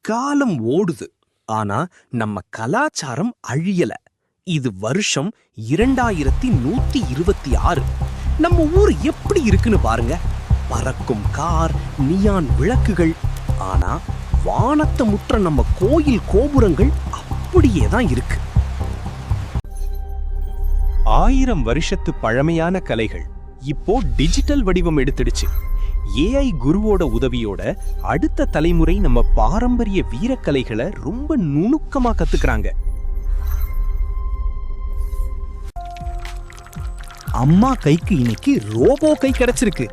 காலம் ஓடுது, ஆனா நம்ம கலாச்சாரம் அழியல. இது வருஷம் 2126. நம்ம ஊர் எப்படி இருக்குன்னு பாருங்க. பறக்கும் கார், நியான் விளக்குகள். ஆனா வானத்தை முற்ற நம்ம கோயில் கோபுரங்கள் அப்படியே தான் இருக்கு. 1000 வருஷத்து பழமையான கலைகள் இப்போ டிஜிட்டல் வடிவம் எடுத்துடுச்சு. ஏஐ குருவோட உதவியோட அடுத்த தலைமுறை நம்ம பாரம்பரிய வீரக்கலைகளை ரொம்ப நுணுக்கமா கத்துக்கிறாங்க. அம்மா கைக்கு இன்னைக்கு ரோபோ கை கிடைச்சிருக்கு.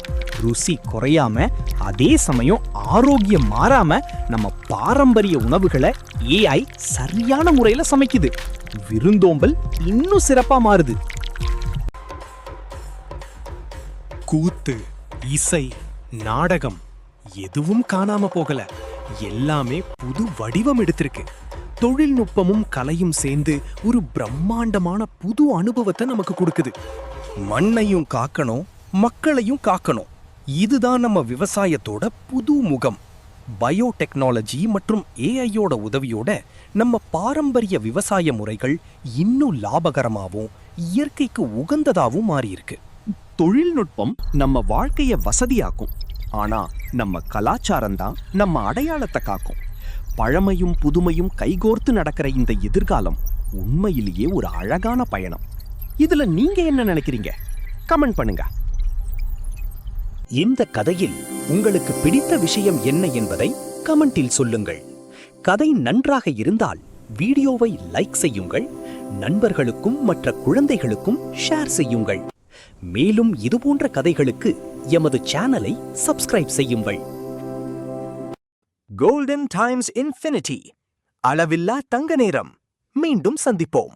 ருசி குறையாம அதே சமயம் ஆரோக்கியம் மாறாம நம்ம பாரம்பரிய உணவுகளை ஏஐ சரியான முறையில சமைக்குது. விருந்தோம்பல் இன்னும் சிறப்பா மாறுது. கூத்து, இசை, நாடகம் எதுவும் காணாம போகல. எல்லாமே புது வடிவம் எடுத்திருக்கு. தொழில்நுட்பமும் கலையும் சேர்ந்து ஒரு பிரம்மாண்டமான புது அனுபவத்தை நமக்கு கொடுக்குது. மண்ணையும் காக்கணும், மக்களையும் காக்கணும். இதுதான் நம்ம விவசாயத்தோட புது முகம். பயோடெக்னாலஜி மற்றும் ஏஐயோட உதவியோட நம்ம பாரம்பரிய விவசாய முறைகள் இன்னும் லாபகரமாகவும் இயற்கைக்கு உகந்ததாகவும் மாறியிருக்கு. தொழில்நுட்பம் நம்ம வாழ்க்கைய வசதியாக்கும், ஆனா நம்ம கலாச்சாரம் தான் நம்ம அடையாளத்தை காக்கும். பழமையும் புதுமையும் கைகோர்த்து நடக்கிற இந்த எதிர்காலம் உண்மையிலேயே ஒரு அழகான பயணம். இதுல நீங்க என்ன நினைக்கிறீங்க? கமெண்ட் பண்ணுங்க. இந்த கதையில் உங்களுக்கு பிடித்த விஷயம் என்ன என்பதை கமெண்டில் சொல்லுங்கள். கதை நன்றாக இருந்தால் வீடியோவை லைக் செய்யுங்கள். நண்பர்களுக்கும் மற்ற குழந்தைகளுக்கும் ஷேர் செய்யுங்கள். மேலும் இதுபோன்ற கதைகளுக்கு எமது சேனலை சப்ஸ்கிரைப் செய்யுங்கள். கோல்டன் டைம்ஸ் இன்ஃபினிட்டி, அளவில்லா தங்க நேரம். மீண்டும் சந்திப்போம்.